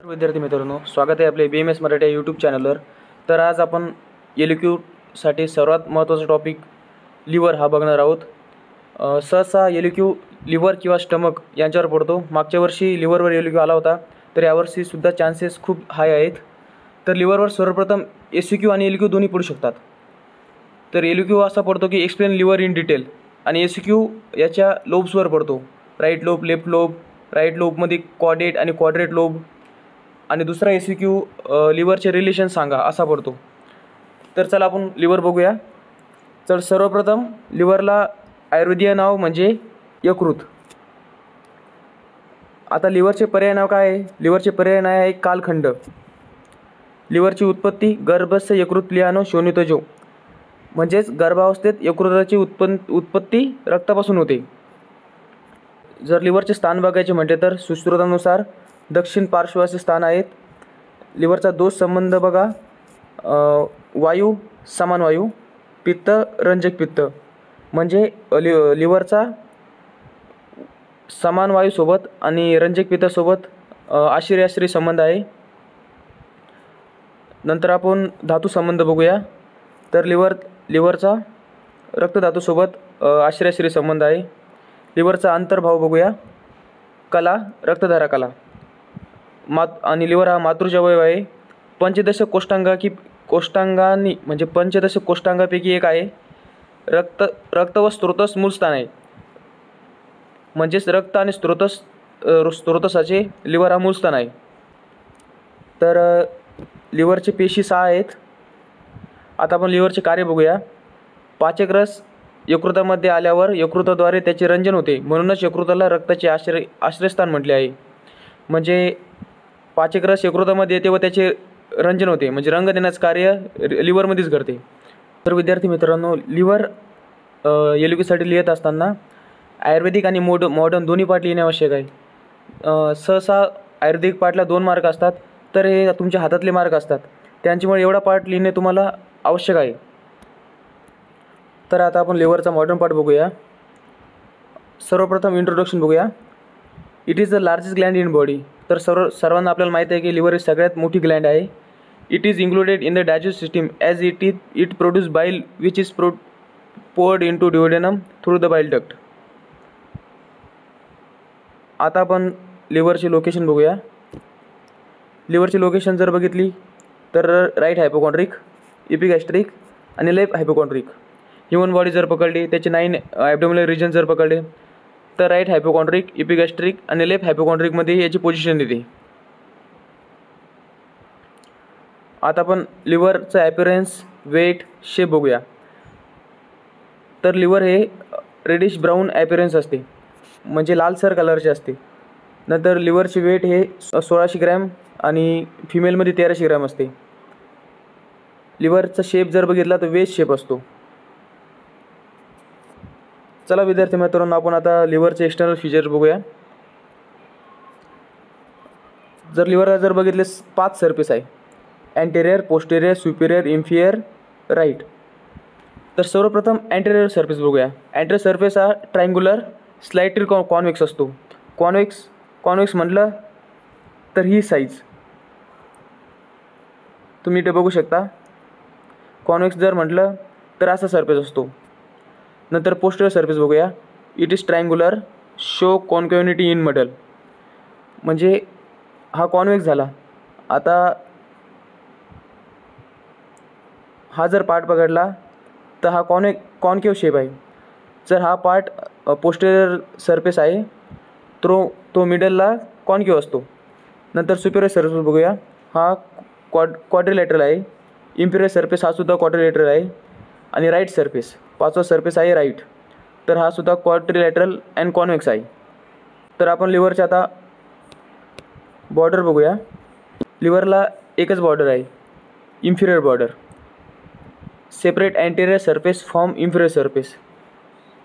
विद्यार्थी मित्रांनो, स्वागत आहे आपले BMS मराठी यूट्यूब चॅनलवर. तर आज आपण LQ सर्वात महत्त्वाचा टॉपिक लिव्हर हा बघणार आहोत. सहसा LQ लिव्हर किंवा स्टमक यांच्यावर पडतो. मागच्या वर्षी लिव्हरवर LQ आला होता, तर यावर्षीसुद्धा चान्सेस खूप हाय आहेत. तर लिव्हरवर सर्वप्रथम SQ आणि LQ दोन्ही पडू शकतात. तर LQ असा पडतो की एक्सप्लेन लिव्हर इन डिटेल, आणि SQ याच्या लोब्सवर पडतो. Right lobe, left lobe, right लोबमध्ये क्वाड्रेट आणि क्वाड्रेट लोब, आणि दुसरा SQ लिव्हरचे रिलेशन सांगा असा पडतो. तर चला आपण लिव्हर बघूया. तर सर्वप्रथम लिव्हरला आयुर्वेदीय नाव म्हणजे यकृत. आता लिव्हरचे पर्याय नाव काय आहे? लिव्हरचे पर्याय नाव आहे कालखंड. लिव्हरची उत्पत्ती गर्भस्थ यकृतलियानो शोनितोजो, म्हणजेच गर्भावस्थेत यकृताची उत्पत्ती रक्तापासून होते. जर लिव्हरचे स्थान बघायचे म्हटले तर सुश्रुतानुसार दक्षिण पार्श्वाचे स्थान आहेत. लिव्हरचा दोष संबंध बघा, वायू समान वायू, पित्त रंजक पित्त, म्हणजे लिव्हरचा समान वायूसोबत आणि रंजक पित्तासोबत आश्रयाश्रय संबंध आहे. नंतर आपण धातू संबंध बघूया. तर लिव्हरचा रक्तधातूसोबत आश्रयाश्रय संबंध आहे. लिव्हरचा अंतर्भाव बघूया, कला, रक्तधारा कला. आणि लिव्हर हा मातृज अवयव आहे. पंचदश कोष्टांगांनी म्हणजे पंचदश कोष्टांगापैकी एक आहे. रक्त व स्त्रोतस मूळ स्थान आहे, म्हणजेच रक्त आणि स्त्रोतसाचे लिव्हर हा मूळ स्थान आहे. तर लिव्हरचे पेशी 6 आहेत. आता आपण लिव्हरचे कार्य बघूया. पाचक रस यकृतामध्ये आल्यावर यकृताद्वारे त्याचे रंजन होते, म्हणूनच यकृताला रक्ताचे आश्रयस्थान म्हटले आहे. म्हणजे पाचक रस यकृतामध्ये येते व त्याचे रंजन होते, म्हणजे रंग देण्याचं कार्य लिव्हरमध्येच घडते. तर विद्यार्थी मित्रांनो, लिव्हर LQसाठी लिहित असताना आयुर्वेदिक आणि मॉडर्न दोन्ही पार्ट लिहिणे आवश्यक आहे. सहसा आयुर्वेदिक पार्टला 2 मार्क असतात, तर हे तुमच्या हातातले मार्क असतात. त्यांच्यामुळे एवढा पार्ट लिहिणे तुम्हाला आवश्यक आहे. तर आता आपण लिव्हरचा मॉडर्न पार्ट बघूया. सर्वप्रथम इंट्रोडक्शन बघूया. It is the largest Gland in body. तर सर्वांना आपल्याला माहीत आहे की लिव्हर ही सगळ्यात मोठी ग्लँड आहे. It is included in the digest system as it produce bile which is poured into duodenum through the bile duct. आता आपण लिव्हरची लोकेशन बघूया. लिव्हरची लोकेशन जर बघितली तर राईट हायपोकॉन्ड्रिक, इपिगॅस्ट्रिक आणि लेफ्ट हायपोकॉन्ड्रिक. ह्युमन बॉडी जर पकडली, त्याचे 9 ॲब्डोमिनल रिजन जर पकडले, तर राईट हायपोकॉन्ड्रिक, इपिगॅस्ट्रिक आणि लेफ्ट हायपोकॉन्ड्रिकमध्ये याची पोझिशन येते. आता आपण लिव्हरचा ॲपिअरन्स, वेट, शेप बघूया. तर लिव्हर हे रेडिश ब्राऊन ॲपिअरन्स असते, म्हणजे लालसर कलरचे असते. नंतर लिव्हरचे वेट हे 1600 ग्रॅम आणि फिमेलमध्ये 1300 ग्रॅम असते. लिव्हरचा शेप जर बघितला तर वेज शेप असतो. चला विद्यार्थी मित्रांनो, आपण आता लिव्हरचे एक्सटर्नल फीचर्स बघूया. जर लिव्हरला जर बघितले 5 सरफेस आहे, anterior, posterior, superior, inferior, right. तर सर्वप्रथम अँटेरियर सरफेस बघूया. अँटेरियर सरफेस हा ट्रायंग्युलर स्लाइटली कॉन्व्हेक्स असतो. कॉन्व्हेक्स म्हटलं तर ही साईज तुम्ही इथे बघू शकता. कॉन्व्हेक्स जर म्हटलं तर असा सरफेस असतो. नंतर पोस्टेरियर सरफेस बघूया. It is triangular, show concavity in middle, म्हणजे हा कॉन्व्हेक्स झाला. आता हा जर पार्ट पकडला तर हा कॉन्केव्ह शेप आहे. जर हा पार्ट पोस्टेरियर सरफेस आहे तो मिडलला कॉन्केव्ह असतो. नंतर सुपिरियर सरफेस बघूया. हा क्वाड्रिलॅटरल आहे. इन्फिरियर सरफेस हा सुद्धा क्वाड्रिलॅटरल आहे. आणि राईट सरफेस, 5वा सरफेस आहे राईट, तर हा सुद्धा क्वाड्रिलॅटरल अँड कॉन्व्हेक्स आहे. तर आपण लिव्हरचे आता बॉर्डर बघूया. लिव्हरला एकच बॉर्डर आहे, inferior border. Separate anterior surface from inferior surface.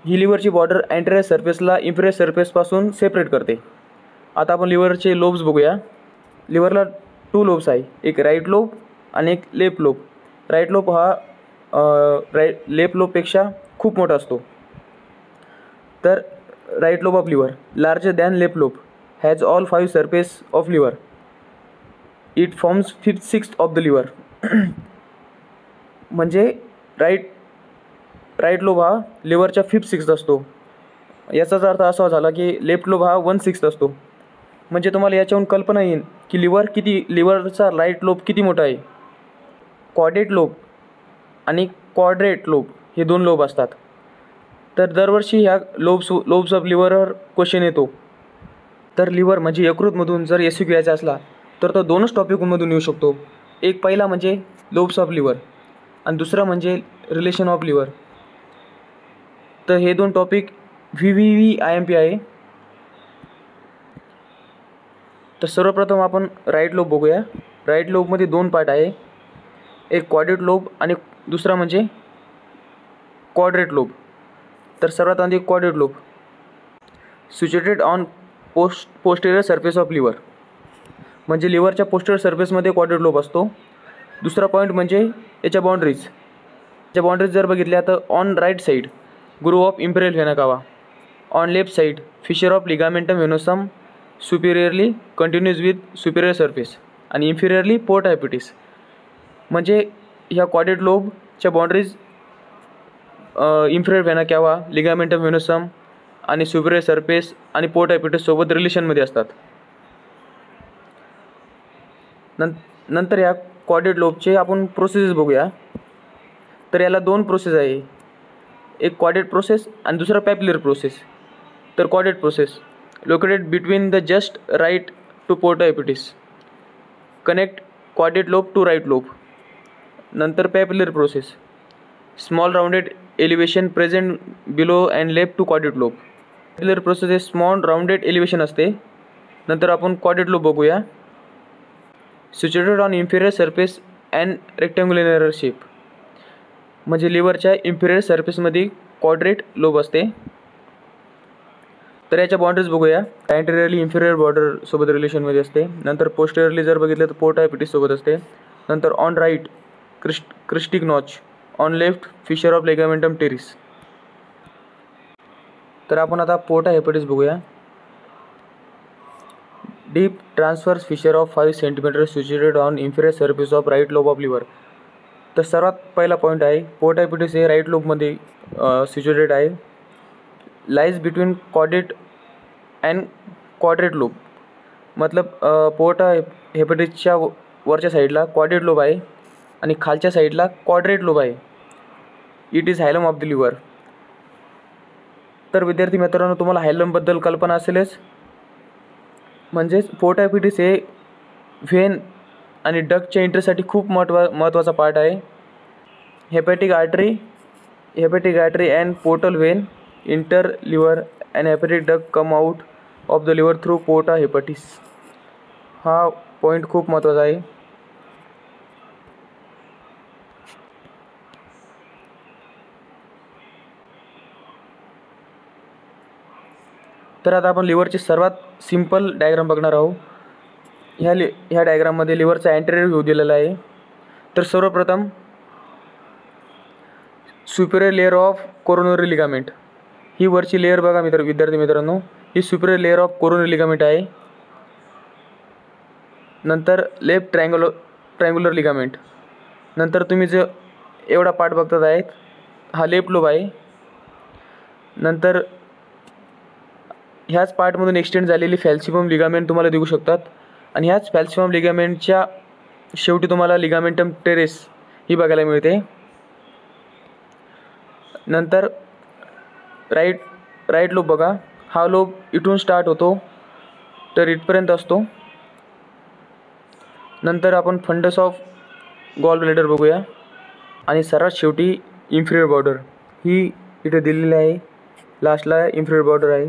ही लिव्हरची बॉर्डर अँटेरियर सरफेसला इन्फिरियर सरफेसपासून सेपरेट करते. आता आपण लिव्हरचे लोब्स बघूया. लिव्हरला 2 लोब्स आहे, एक राईट लोब आणि एक लेफ्ट लोब. राईट लोब हा लेफ्ट लोबपेक्षा खूप मोठा असतो. तर right lobe of liver larger than left lobe, has all 5 surface of liver. It forms 5/6 of the liver. म्हणजे राईट लोब हा लिव्हरच्या 5/6 असतो. याचाच अर्थ असा झाला की लेफ्ट लोब हा 1/6 असतो. म्हणजे तुम्हाला याच्यावरून कल्पना येईल की लिव्हरचा राईट लोब किती मोठा आहे. क्वाड्रेट लोब आणि क्वाड्रेट लोब हे 2 लोब असतात. तर दरवर्षी ह्या लोब्स ऑफ लिव्हरवर क्वेश्चन येतो. तर लिव्हर म्हणजे यकृतमधून जर SQ घ्यायचा असला तर तो 2च टॉपिकमधून येऊ शकतो. एक पहिला म्हणजे लोब्स ऑफ लिव्हर आणि दुसरा म्हणजे रिलेशन ऑफ लिव्हर. तर हे 2 टॉपिक VVIMP आहे. तर सर्वप्रथम आपण राईट लोब बघूया. राईट लोबमध्ये 2 पार्ट आहे. एक क्वाड्रेट लोब आणि दुसरा म्हणजे क्वाड्रेट लोब. तर सर्वात आधी quadrate lobe situated on posterior surface of liver. म्हणजे लिव्हरच्या पोस्टेरियर सरफेसमध्ये क्वाड्रेट लोब असतो. दुसरा पॉईंट म्हणजे याच्या बाउंड्रीज जर बघितल्या तर on right side groove of inferior vena cava, on left side fissure of ligamentum venosum superiorly continues with superior surface आणि इन्फिरियरली पोर्ट हायपिटिस. म्हणजे ह्या क्वाड्रेट लोबच्या boundaries inferior vena cava, ligamentum venosum आणि superior surface आणि porta hepatis सोबत रिलेशनमध्ये असतात. नंतर या क्वाड्रेट लोबचे आपण प्रोसेसेस बघूया. तर याला 2 प्रोसेस आहे. एक क्वाड्रेट प्रोसेस आणि दुसरा पॅपिलर प्रोसेस. तर quadrate process located between the just right to porta hepatis connect quadrate lobe to right lobe. नंतर papillary process small rounded elevation present below and left to quadrate lobe. Papillary process हे small rounded elevation असते. नंतर आपण quadrate lobe बघूया. Situated on inferior surface and rectangular shape. म्हणजे लिव्हरच्या inferior सरफेसमध्ये quadrate lobe असते. तर याच्या बाउंड्रीज बघूया. अँटेरियरली इन्फिरियर बॉर्डर सोबत रिलेशनमध्ये असते. नंतर पोस्टेरियरली जर बघितलं तर पोर्ट हायपिटिस सोबत असते. नंतर on right cystic notch, on left fissure of ligamentum teres. तर आपण आता पोर्ट हायपिटिस बघूया. Deep transverse fissure of 5 centimetre situated on inferior surface of right lobe of liver. तर सर्वात पहिला पॉईंट आहे पोर्ट हायपिटिस हे राईट लोबमध्ये सिच्युएटेड आहे. Lies between quadrate and quadrate lobe. मतलब पोर्ट हायपिटिसच्या वरच्या साईडला क्वाड्रेट लोब आहे आणि खालच्या साईडला क्वाड्रेट लोब आहे. It is हायलम of the liver. तर विद्यार्थी मित्रांनो, तुम्हाला हायलमबद्दल कल्पना असेलच. म्हणजेच पोर्ट हायपिटिस हे व्हेन आणि डक्टच्या एंट्रीसाठी खूप महत्त्वाचा पार्ट आहे. Hepatic artery and portal vein enter liver and hepatic duct come out of the liver through porta hepatis. हा पॉईंट खूप महत्त्वाचा आहे. तर आता आपण लिव्हरची सर्वात सिंपल डायग्राम बघणार आहोत. ह्या डायग्राममध्ये लिव्हरचा अँटेरियर व्ह्यू दिलेला आहे. तर सर्वप्रथम superior layer of coronary ligament. ही वरची लेअर बघा विद्यार्थी मित्रांनो, ही superior layer of coronary ligament आहे. नंतर लेफ्ट ट्रायंग्युलर लिगामेंट. नंतर तुम्ही जो एवढा पार्ट बघतात आहेत हा लेफ्ट लोब आहे. नंतर ह्याच पार्टमधून एक्सटेंड झालेली फॅल्सिफम लिगामेंट तुम्हाला दिसू शकतात आणि ह्याच फॅल्सिफम लिगामेंटच्या शेवटी तुम्हाला लिगामेंटम टेरेस ही बघायला मिळते. नंतर राईट लोब बघा. हा लोब इथून स्टार्ट होतो तर इथपर्यंत असतो. नंतर आपण फंडस ऑफ गॉल ब्लॅडर बघूया आणि सर्वात शेवटी इन्फिरियर बॉर्डर ही इथे दिलेली आहे. लास्टला इन्फिरियर बॉर्डर आहे.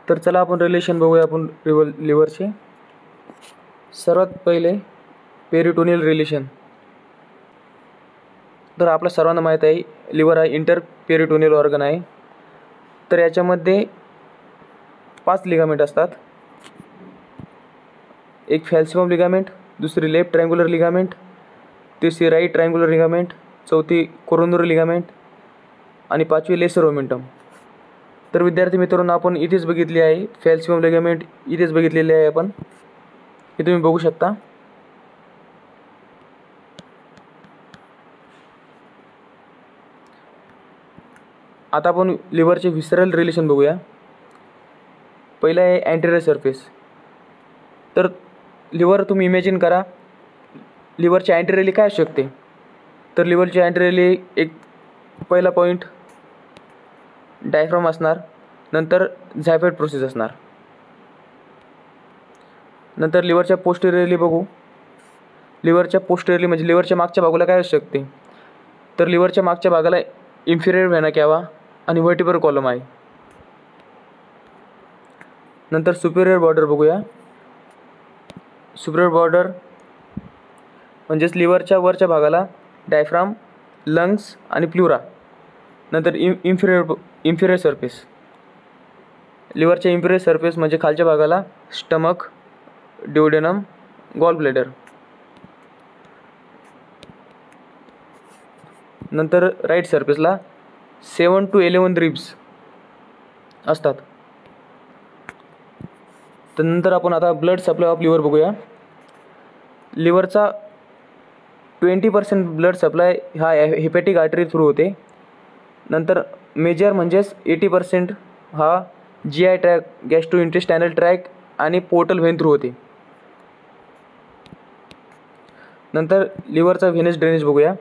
तर चला आपण रिलेशन बघूया आपण लिव्हरचे. सर्वात पहिले पेरिटोनियल रिलेशन. तर आपल्या सर्वांना माहीत आहे लिव्हर हा इंटर पेरिटोनियल ऑर्गन आहे. तर याच्यामध्ये 5 लिगामेंट असतात. एक फॅल्सिफम लिगामेंट, दुसरी लेफ्ट ट्रायंग्युलर लिगामेंट, तिसरी राईट ट्रायंग्युलर लिगामेंट, चौथी कोरोनरी लिगामेंट आणि 5वी लेसर ओमेंटम. तर विद्यार्थी मित्रांनो, आपण इथेच बघितली आहे फॅल्सियम लिगामेंट, इथेच बघितलेली आहे आपण, हे तुम्ही बघू शकता. आता आपण लिव्हरचे विसरल रिलेशन बघूया. पहिलं आहे अँटेरियर सरफेस. तर लिव्हर तुम्ही इमॅजिन करा, लिव्हरच्या अँटेरियरली काय असू शकते. तर लिव्हरच्या अँटेरियरली एक पहिला पॉईंट डायफ्राम असणार, नंतर झायफाईड प्रोसेस असणार. नंतर लिव्हरच्या पोस्टेरियरली बघू. लिव्हरच्या पोस्टेरियरली म्हणजे लिव्हरच्या मागच्या भागाला काय असू शकते. तर लिव्हरच्या मागच्या भागाला इन्फिरियर व्हेना कॅवा आणि व्हर्टिब्रल कॉलम आहे. नंतर सुपेरियर बॉर्डर बघूया. सुपेरियर बॉर्डर म्हणजेच लिव्हरच्या वरच्या भागाला डायफ्राम, लंग्स आणि प्लुरा. नंतर इन्फिरियर सरफेस. लिव्हरच्या इन्फिरियर सरफेस म्हणजे खालच्या भागाला स्टमक, ड्युओडेनम, गॉल ब्लॅडर. नंतर राईट सरफेसला 7 to 11 रिब्स असतात. त्यानंतर आपण आता ब्लड सप्लाय ऑफ लिव्हर बघूया. लिव्हरचा 20% ब्लड सप्लाय हा हेपॅटिक आर्टरी थ्रू होते. नंतर मेजर म्हणजेच 80% हा GI ट्रॅक, गॅस्ट्रो इंटेस्टायनल ट्रॅक आणि पोर्टल व्हेन थ्रू होते. नंतर लिव्हरचा व्हेनस ड्रेनेज बघूया.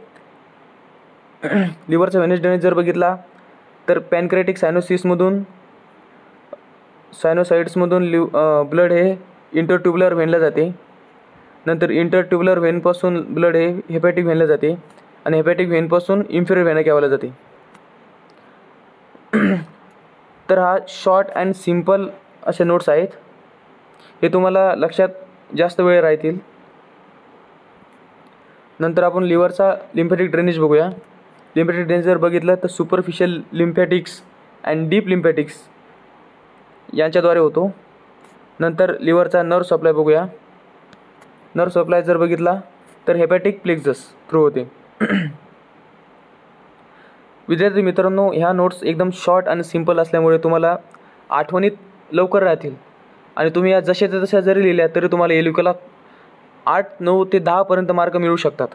लिव्हरचा व्हेनस ड्रेनेज जर बघितला तर पॅनक्रेटिक सायनोसाइड्समधून ब्लड हे इंटरट्युब्युलर व्हेनला जाते. नंतर इंटरट्युब्युलर व्हेनपासून ब्लड हे हेपॅटिक व्हेनला जाते आणि हेपॅटिक व्हेनपासून इन्फिरियर व्हेना कॅवाला जाते. तर हा शॉर्ट अँड सिम्पल असे नोट्स आहेत, हे तुम्हाला लक्षात जास्त वेळ राहतील. नंतर आपण लिव्हरचा लिम्फॅटिक ड्रेनेज बघूया. लिम्फॅटिक ड्रेनेज जर बघितलं तर सुपरफिशियल लिम्फॅटिक्स अँड डीप लिम्फॅटिक्स यांच्याद्वारे होतो. नंतर लिव्हरचा नर्व सप्लाय बघूया. नर्व सप्लाय जर बघितला तर हेपॅटिक प्लेक्झस थ्रू होते. विद्यार्थी मित्रांनो, ह्या नोट्स एकदम शॉर्ट आणि सिम्पल असल्यामुळे तुम्हाला आठवणीत लवकर राहतील आणि तुम्ही या जशाच्या तशा जरी लिहिल्या तरी तुम्हाला एलुकाला 8, 9 ते 10पर्यंत मार्क मिळू शकतात.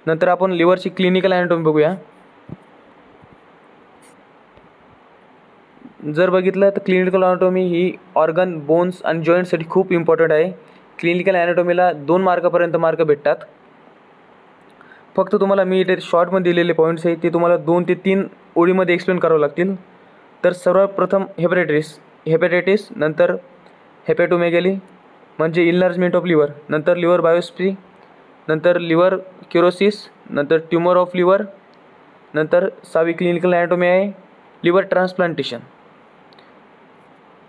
नंतर आपण लिव्हरची क्लिनिकल ॲनाटॉमी बघूया. जर बघितलं तर क्लिनिकल ॲनाटॉमी ही ऑर्गन, बोन्स आणि जॉईंटसाठी खूप इम्पॉर्टंट आहे. क्लिनिकल ॲनाटॉमीला 2 मार्कापर्यंत मार्क भेटतात. फक्त तुम्हाला मी इथे शॉर्टमध्ये दिलेले पॉईंट्स आहेत ते तुम्हाला 2 ते 3 ओळीमध्ये एक्सप्लेन करावं लागतील. तर सर्वप्रथम हेपॅटायटिस, नंतर हेपॅटोमेगॅली म्हणजे इनलार्जमेंट ऑफ लिव्हर, नंतर लिव्हर बायोप्सी, नंतर लिव्हर क्युरोसिस, नंतर ट्युमर ऑफ लिव्हर, नंतर 6वी क्लिनिकल ॲनाटॉमी आहे लिव्हर ट्रान्सप्लांटेशन.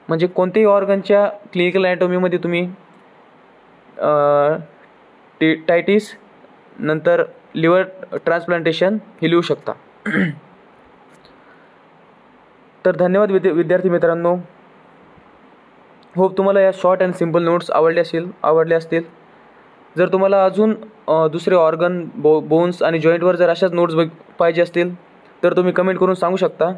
म्हणजे कोणत्याही ऑर्गनच्या क्लिनिकल ॲनाटॉमीमध्ये तुम्ही टायटिस, नंतर लिव्हर ट्रान्सप्लांटेशन हे लिहू शकता. तर धन्यवाद विद्यार्थी मित्रांनो. होप तुम्हाला या शॉर्ट अँड सिम्पल नोट्स आवडले असतील. जर तुम्हाला अजून दुसरे ऑर्गन, बोन्स आणि जॉईंटवर जर अशाच नोट्स पाहिजे असतील तर तुम्ही कमेंट करून सांगू शकता.